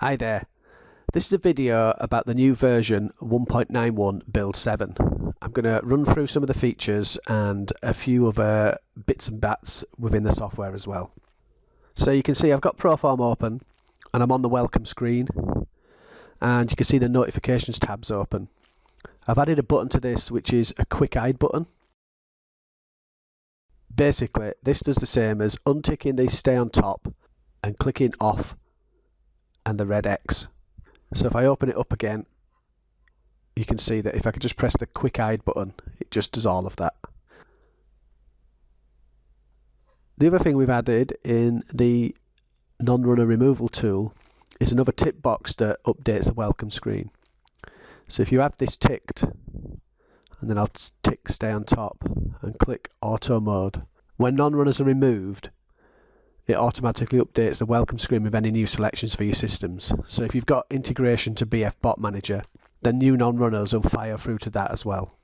Hi there, this is a video about the new version 1.91.build.7. I'm going to run through some of the features and a few other bits and bats within the software as well. So you can see I've got Proform open and I'm on the welcome screen, and you can see the notifications tabs open. I've added a button to this which is a quick hide button. Basically this does the same as unticking the stay on top and clicking off and the red X. So if I open it up again, you can see that if I could just press the quick hide button, it just does all of that. The other thing we've added in the non-runner removal tool is another tick box that updates the welcome screen. So if you have this ticked, and then I'll tick stay on top and click auto mode, when non-runners are removed, it automatically updates the welcome screen with any new selections for your systems. So if you've got integration to BF Bot Manager, then new non-runners will fire through to that as well.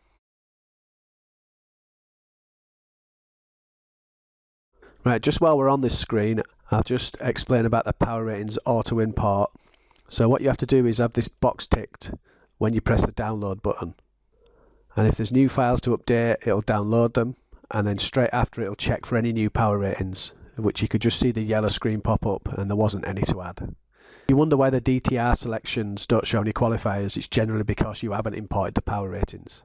Right, just while we're on this screen, I'll just explain about the power ratings auto import. So what you have to do is have this box ticked when you press the download button. And if there's new files to update, it'll download them, and then straight after it'll check for any new power ratings, which you could just see the yellow screen pop up and there wasn't any to add. You wonder why the DTR selections don't show any qualifiers. It's generally because you haven't imported the power ratings.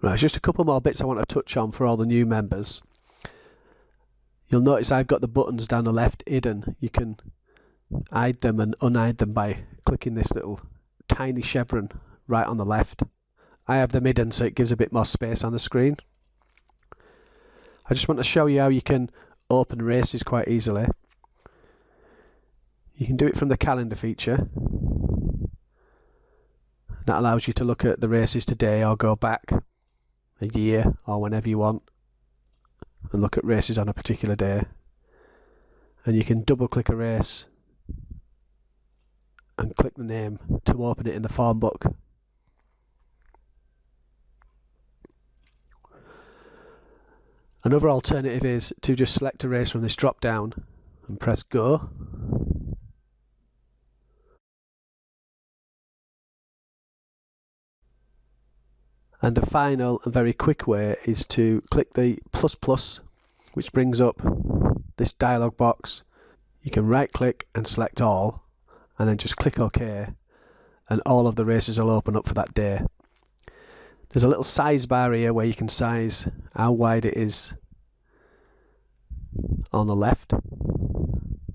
Right, there's just a couple more bits I want to touch on for all the new members. You'll notice I've got the buttons down the left hidden. You can hide them and unhide them by clicking this little tiny chevron right on the left. I have them hidden so it gives a bit more space on the screen. I just want to show you how you can open races quite easily. You can do it from the calendar feature. That allows you to look at the races today or go back a year or whenever you want and look at races on a particular day. And you can double click a race and click the name to open it in the form book. Another alternative is to just select a race from this drop down and press go. And a final and very quick way is to click the plus, which brings up this dialog box. You can right click and select all, and then just click OK, and all of the races will open up for that day. There's a little size bar here where you can size how wide it is on the left.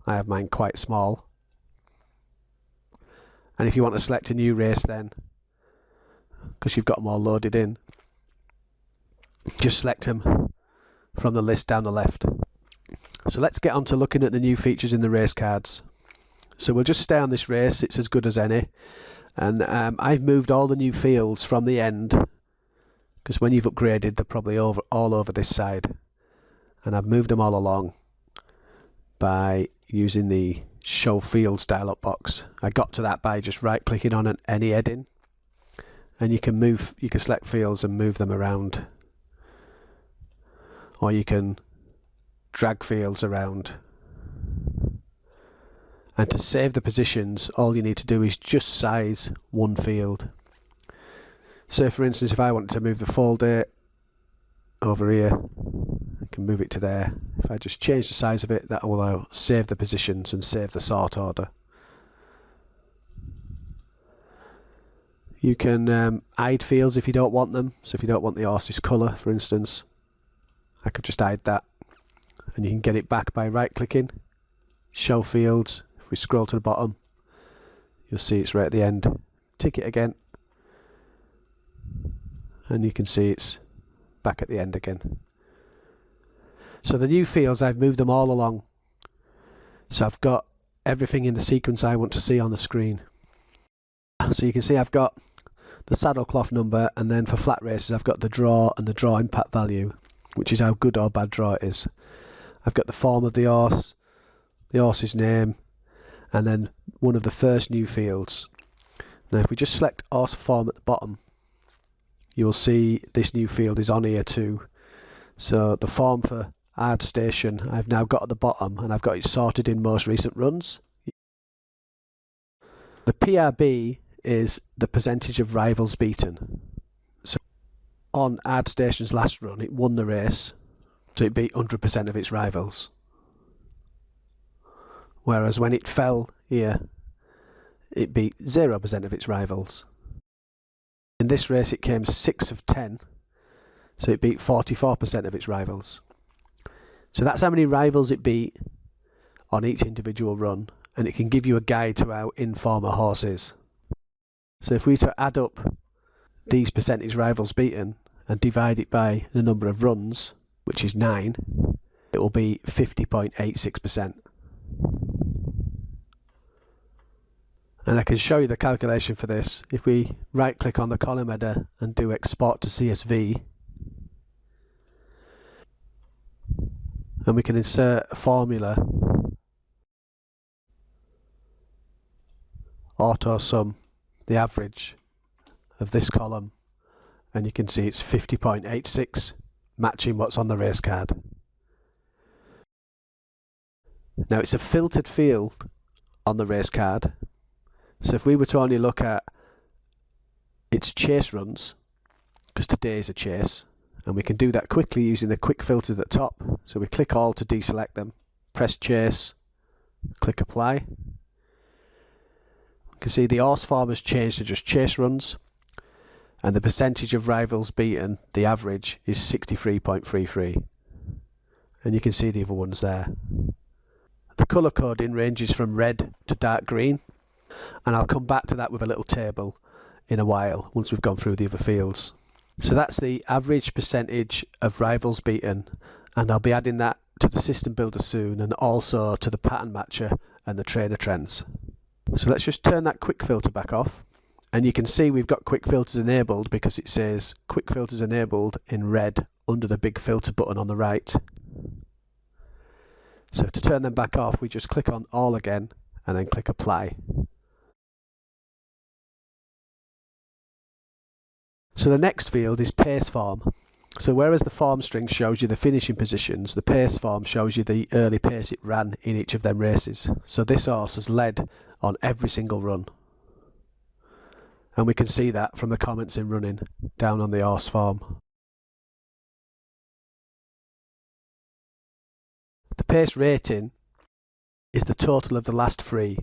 I have mine quite small. And if you want to select a new race then, because you've got them all loaded in, just select them from the list down the left. So let's get on to looking at the new features in the race cards. So we'll just stay on this race, it's as good as any. And I've moved all the new fields from the end, because when you've upgraded they're probably all over this side, and I've moved them all along by using the show fields dialog box. I got to that by just right clicking on any heading, and you can select fields and move them around, or you can drag fields around. And to save the positions, all you need to do is just size one field. So for instance, if I wanted to move the fall date over here, I can move it to there. If I just change the size of it, that will save the positions and save the sort order. You can hide fields if you don't want them. So if you don't want the horse's colour, for instance, I could just hide that. And you can get it back by right clicking, show fields. If we scroll to the bottom, you'll see it's right at the end. Tick it again, and you can see it's back at the end again. So the new fields, I've moved them all along. So I've got everything in the sequence I want to see on the screen. So you can see I've got the saddle cloth number, and then for flat races I've got the draw and the draw impact value, which is how good or bad draw it is. I've got the form of the horse, the horse's name, and then one of the first new fields. Now if we just select horse form at the bottom, you will see this new field is on here too. So the form for hard station I've now got at the bottom, and I've got it sorted in most recent runs. The PRB is the percentage of rivals beaten. So on ArtStation's last run, it won the race, so it beat 100% of its rivals. Whereas when it fell here, it beat 0% of its rivals. In this race it came 6 of 10, so it beat 44% of its rivals. So that's how many rivals it beat on each individual run, and it can give you a guide to how in form a horse is. So if we were to add up these percentage rivals beaten and divide it by the number of runs, which is 9, it will be 50.86%. And I can show you the calculation for this. If we right click on the column header and do export to CSV, and we can insert a formula, auto sum the average of this column, and you can see it's 50.86, matching what's on the race card. Now it's a filtered field on the race card, so if we were to only look at its chase runs, because today is a chase, and we can do that quickly using the quick filters at the top. So we click all to deselect them, press chase, click apply. You can see the horse form has changed to just chase runs, and the percentage of rivals beaten, the average, is 63.33, and you can see the other ones there. The colour coding ranges from red to dark green, and I'll come back to that with a little table in a while once we've gone through the other fields. So that's the average percentage of rivals beaten, and I'll be adding that to the system builder soon, and also to the pattern matcher and the trainer trends. So let's just turn that quick filter back off, and you can see we've got quick filters enabled because it says quick filters enabled in red under the big filter button on the right. So to turn them back off, we just click on all again and then click apply. So the next field is pace form. So whereas the form string shows you the finishing positions, the pace form shows you the early pace it ran in each of them races. So this horse has led on every single run, and we can see that from the comments in running down on the horse form. The pace rating is the total of the last 3,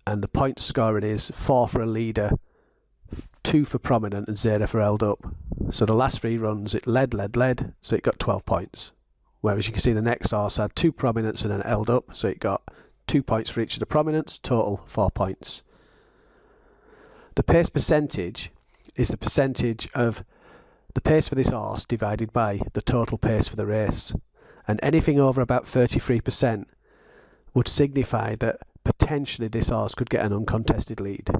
and the point scoring is 4 for a leader, 2 for prominent, and 0 for held up. So the last 3 runs it led, so it got 12 points. Whereas you can see the next horse had 2 prominents and an held up, so it got 2 points for each of the prominents, total 4 points. The pace percentage is the percentage of the pace for this horse divided by the total pace for the race. And anything over about 33% would signify that potentially this horse could get an uncontested lead,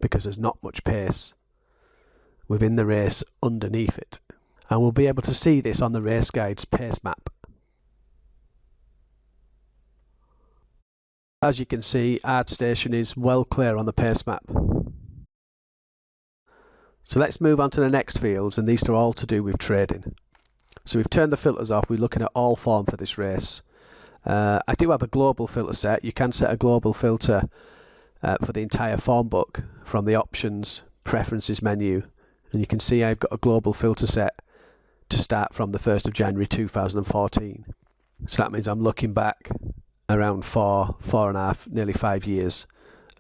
because there's not much pace within the race underneath it. And we'll be able to see this on the race guide's pace map. As you can see, ArtStation is well clear on the pace map. So let's move on to the next fields, and these are all to do with trading. So we've turned the filters off, we're looking at all form for this race. I do have a global filter set. You can set a global filter for the entire form book from the options preferences menu, and you can see I've got a global filter set to start from the 1st of January 2014. So that means I'm looking back around 4.5, nearly 5 years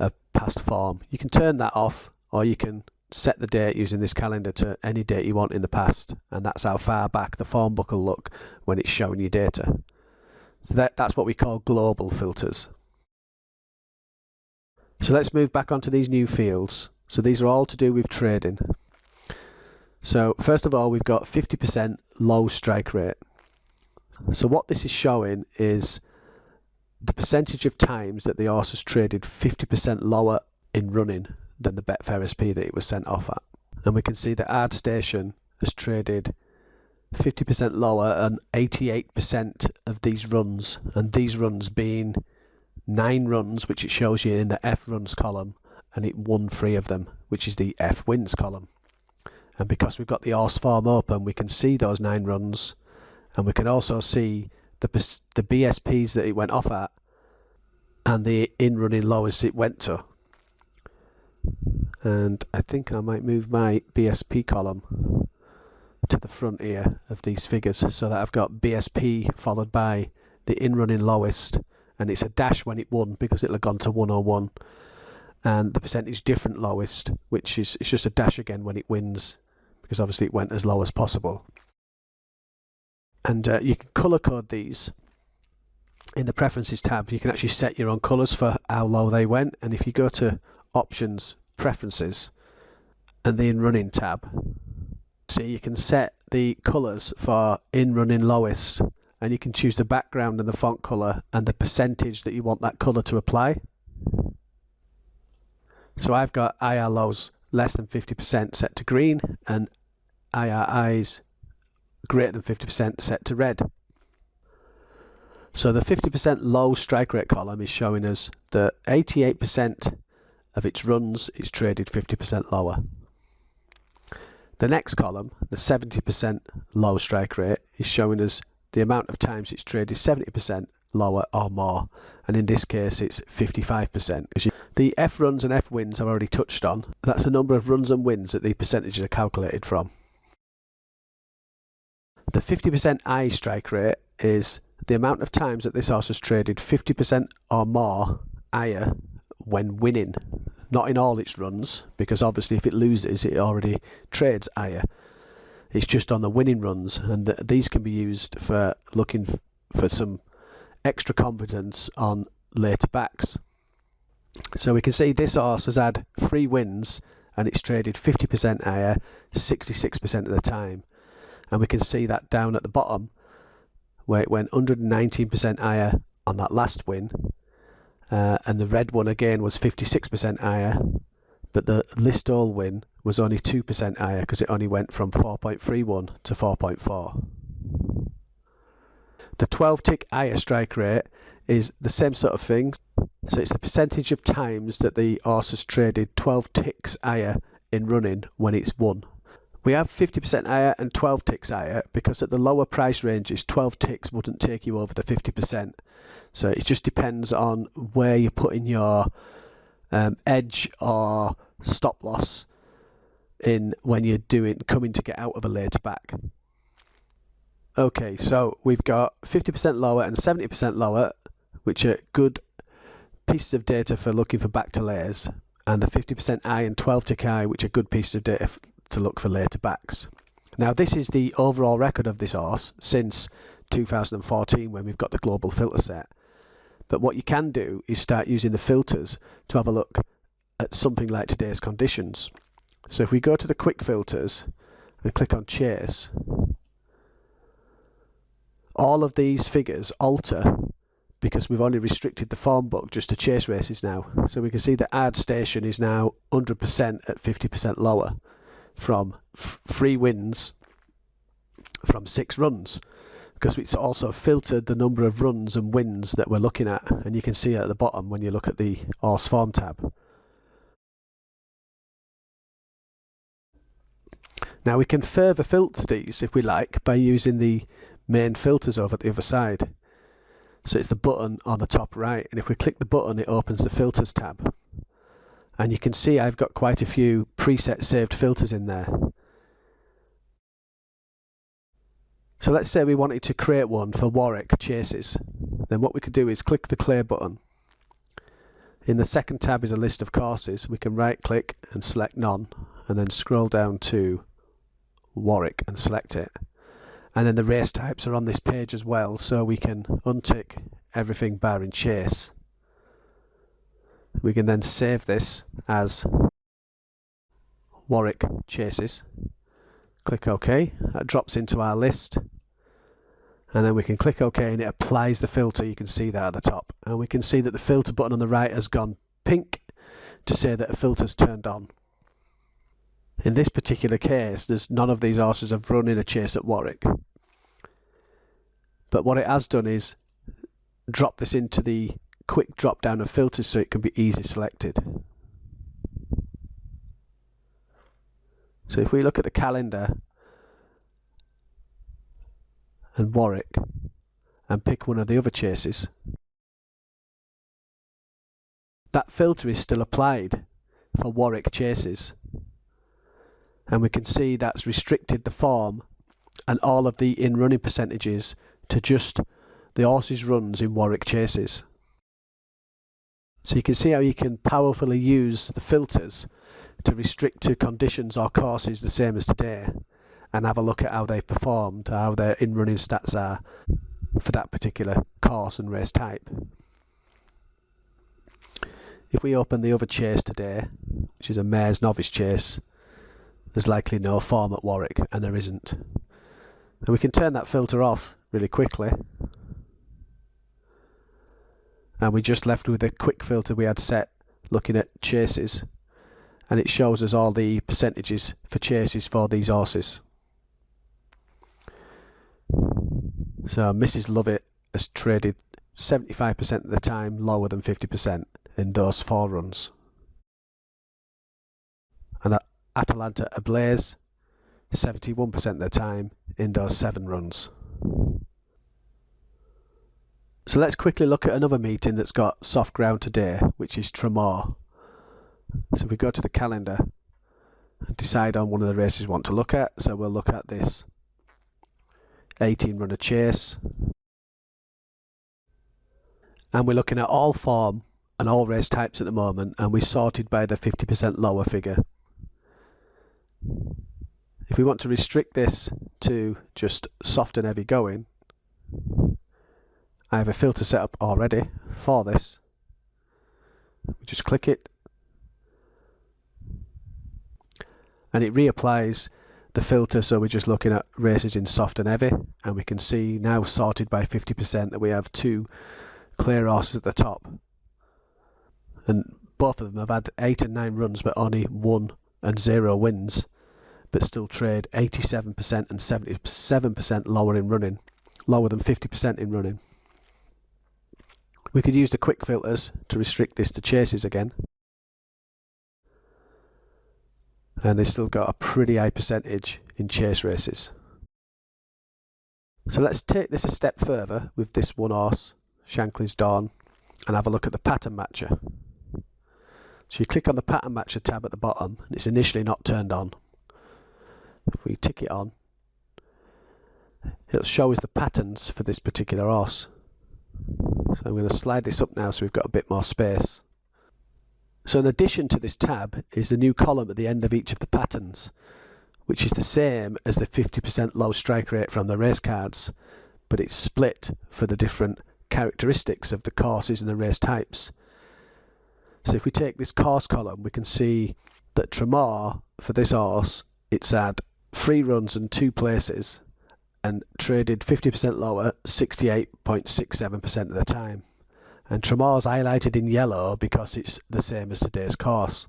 of past form. You can turn that off, or you can set the date using this calendar to any date you want in the past, and that's how far back the form book will look when it's showing you data. So that's what we call global filters. So let's move back onto these new fields. So these are all to do with trading. So first of all, we've got 50% low strike rate. So what this is showing is the percentage of times that the horse has traded 50% lower in running than the Betfair SP that it was sent off at. And we can see that ArtStation has traded 50% lower on 88% of these runs, and these runs being 9 runs, which it shows you in the F runs column, and it won 3 of them, which is the F wins column. And because we've got the horse form open, we can see those 9 runs, and we can also see the BSPs that it went off at and the in running lowest it went to. and I think I might move my BSP column to the front here of these figures so that I've got BSP followed by the in-running lowest, and it's a dash when it won because it'll have gone to 101, and the percentage different lowest, which is it's just a dash again when it wins because obviously it went as low as possible. And you can color code these in the preferences tab. You can actually set your own colors for how low they went, and if you go to options, preferences, and the in-running tab, see you can set the colors for in-running lowest, and you can choose the background and the font color and the percentage that you want that color to apply. So I've got IR lows less than 50% set to green and IR highs greater than 50% set to red. So the 50% low strike rate column is showing us that 88% of its runs is traded 50% lower. The next column, the 70% low strike rate, is showing us the amount of times it's traded 70% lower or more, and in this case it's 55%. The F runs and F wins I've already touched on. That's the number of runs and wins that the percentages are calculated from. The 50% I strike rate is the amount of times that this horse has traded 50% or more higher when winning. Not in all its runs, because obviously if it loses it already trades higher. It's just on the winning runs, and these can be used for looking for some extra confidence on later backs. So we can see this horse has had 3 wins and it's traded 50% higher 66% of the time. And we can see that down at the bottom where it went 119% higher on that last win, and the red one again was 56% higher, but the list all win was only 2% higher because it only went from 4.31 to 4.4. The 12 tick higher strike rate is the same sort of thing, so it's the percentage of times that the horse has traded 12 ticks higher in running when it's won. We have 50% higher and 12 ticks higher because at the lower price ranges 12 ticks wouldn't take you over the 50%. So it just depends on where you're putting your edge or stop loss in when you're coming to get out of a later back. Okay, so we've got 50% lower and 70% lower, which are good pieces of data for looking for back to layers, and the 50% high and 12 tick high, which are good pieces of data to look for later backs. Now this is the overall record of this horse since 2014 when we've got the global filter set. But what you can do is start using the filters to have a look at something like today's conditions. So if we go to the quick filters and click on chase, all of these figures alter because we've only restricted the form book just to chase races now. So we can see the ad station is now 100% at 50% lower from 3 wins from 6 runs, because it's also filtered the number of runs and wins that we're looking at, and you can see it at the bottom when you look at the horse form tab. Now we can further filter these if we like by using the main filters over at the other side. So it's the button on the top right, and if we click the button it opens the filters tab. And you can see I've got quite a few preset saved filters in there. So let's say we wanted to create one for Warwick chases. Then what we could do is click the clear button. In the second tab is a list of courses. We can right click and select none, and then scroll down to Warwick and select it. And then the race types are on this page as well, so we can untick everything barring chase. We can then save this as Warwick chases. Click OK, that drops into our list, and then we can click OK and it applies the filter. You can see that at the top, and we can see that the filter button on the right has gone pink to say that a filter's turned on. In this particular case, there's none of these horses have run in a chase at Warwick, but what it has done is drop this into the quick drop down of filters so it can be easily selected. So if we look at the calendar and Warwick and pick one of the other chases, that filter is still applied for Warwick chases. And we can see that's restricted the form and all of the in-running percentages to just the horse's runs in Warwick chases. So you can see how you can powerfully use the filters to restrict to conditions or courses the same as today, and have a look at how they performed, how their in-running stats are for that particular course and race type. If we open the other chase today, which is a mare's novice chase, there's likely no form at Warwick, and there isn't. And we can turn that filter off really quickly. And we just left with the quick filter we had set looking at chases, and it shows us all the percentages for chases for these horses. So Mrs. Lovett has traded 75% of the time lower than 50% in those 4 runs. And Atalanta Ablaze 71% of the time in those 7 runs. So let's quickly look at another meeting that's got soft ground today, which is Tremor. So if we go to the calendar and decide on one of the races we want to look at, so we'll look at this 18 runner chase, and we're looking at all form and all race types at the moment, and we sorted by the 50% lower figure. If we want to restrict this to just soft and heavy going, I have a filter set up already for this. We just click it and it reapplies the filter, so we're just looking at races in soft and heavy, and we can see now sorted by 50% that we have 2 clear horses at the top, and both of them have had 8 and 9 runs but only 1 and 0 wins, but still trade 87% and 77% lower in running, lower than 50% in running. We could use the quick filters to restrict this to chases again, and they still got a pretty high percentage in chase races. So let's take this a step further with this one horse, Shankly's Dawn, and have a look at the pattern matcher. So you click on the pattern matcher tab at the bottom, and it's initially not turned on. If we tick it on, it'll show us the patterns for this particular horse. So I'm going to slide this up now so we've got a bit more space. So in addition to this tab is the new column at the end of each of the patterns, which is the same as the 50% low strike rate from the race cards, but it's split for the different characteristics of the courses and the race types. So if we take this course column, we can see that Tremor, for this horse, it's had 3 runs and 2 places and traded 50% lower 68.67% of the time. And Tremor's highlighted in yellow because it's the same as today's course.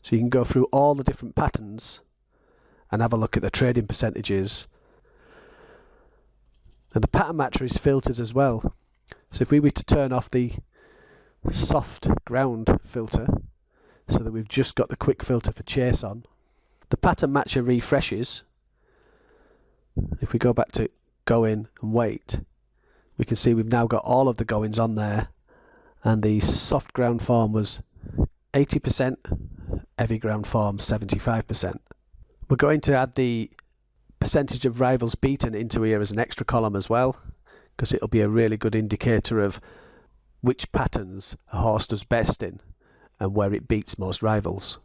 So you can go through all the different patterns and have a look at the trading percentages. And the pattern matcher is filtered as well. So if we were to turn off the soft ground filter so that we've just got the quick filter for chase on, the pattern matcher refreshes. If we go back to go in and wait, we can see we've now got all of the goings on there, and the soft ground form was 80%, heavy ground form 75%. We're going to add the percentage of rivals beaten into here as an extra column as well, because it'll be a really good indicator of which patterns a horse does best in and where it beats most rivals.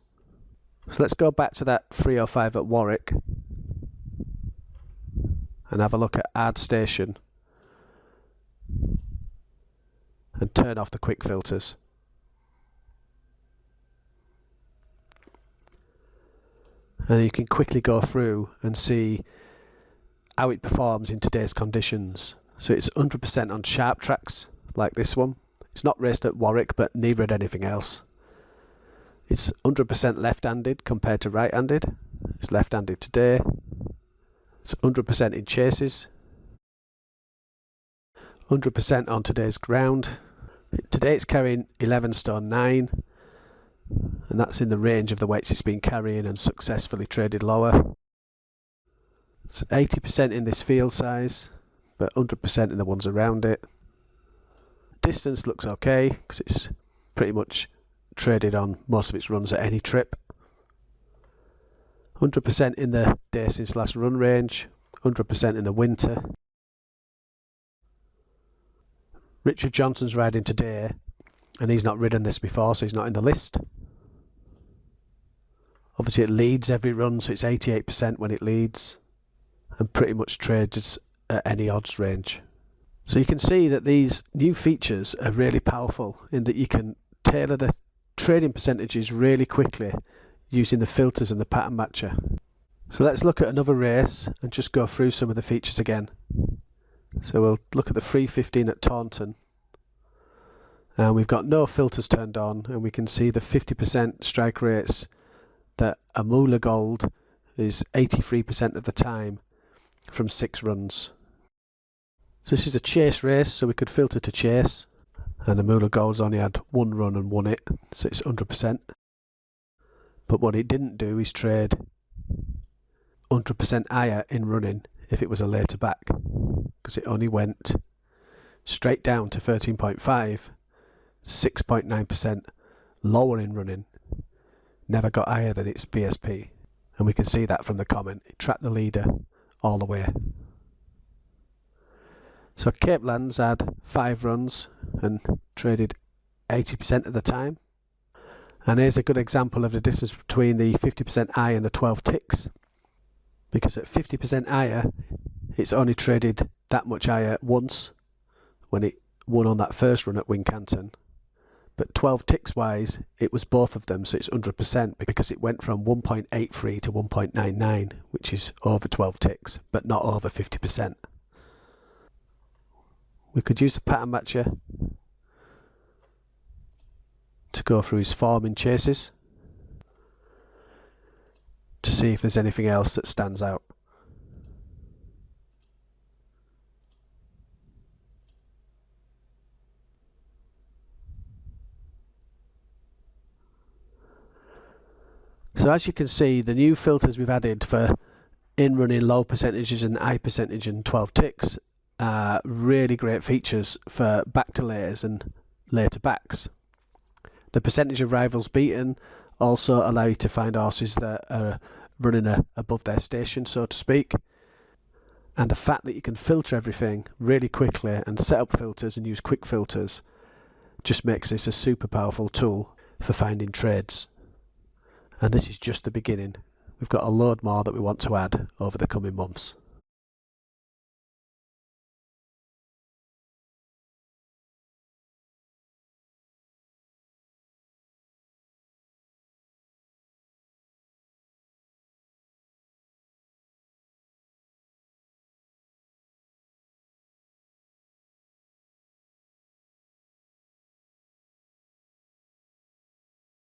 So let's go back to that 305 at Warwick and have a look at add station and turn off the quick filters. And you can quickly go through and see how it performs in today's conditions. So it's 100% on sharp tracks like this one. It's not raced at Warwick, but neither at anything else. It's 100% left-handed compared to right-handed. It's left-handed today. It's 100% in chases. 100% on today's ground. Today it's carrying 11 stone 9, and that's in the range of the weights it's been carrying and successfully traded lower. It's 80% in this field size, but 100% in the ones around it. Distance looks okay because it's pretty much traded on most of its runs at any trip. 100% in the day since last run range, 100% in the winter. Richard Johnson's riding today, and he's not ridden this before, so he's not in the list. Obviously it leads every run, so it's 88% when it leads, and pretty much trades at any odds range. So you can see that these new features are really powerful in that you can tailor the trading percentages really quickly using the filters and the pattern matcher. So let's look at another race and just go through some of the features again. So we'll look at the 315 at Taunton, and we've got no filters turned on, and we can see the 50% strike rates that Amula Gold is 83% of the time from 6 runs. So this is a chase race, so we could filter to chase, and Amula Gold's only had 1 run and won it, so it's 100%. But what it didn't do is trade 100% higher in running if it was a later back, because it only went straight down to 13.5, 6.9% lower in running, never got higher than its BSP. And we can see that from the comment. It tracked the leader all the way. So Cape Lands had 5 runs and traded 80% of the time. And here's a good example of the distance between the 50% high and the 12 ticks. Because at 50% higher, it's only traded that much higher once when it won on that first run at Wincanton. But 12 ticks wise, it was both of them, so it's 100% because it went from 1.83 to 1.99, which is over 12 ticks, but not over 50%. We could use the pattern matcher to go through his form in chases to see if there's anything else that stands out. So as you can see, the new filters we've added for in-running low percentages and high percentage and 12 ticks are really great features for back to layers and later backs. The percentage of rivals beaten also allow you to find horses that are running above their station, so to speak. And the fact that you can filter everything really quickly and set up filters and use quick filters just makes this a super powerful tool for finding trades. And this is just the beginning. We've got a load more that we want to add over the coming months.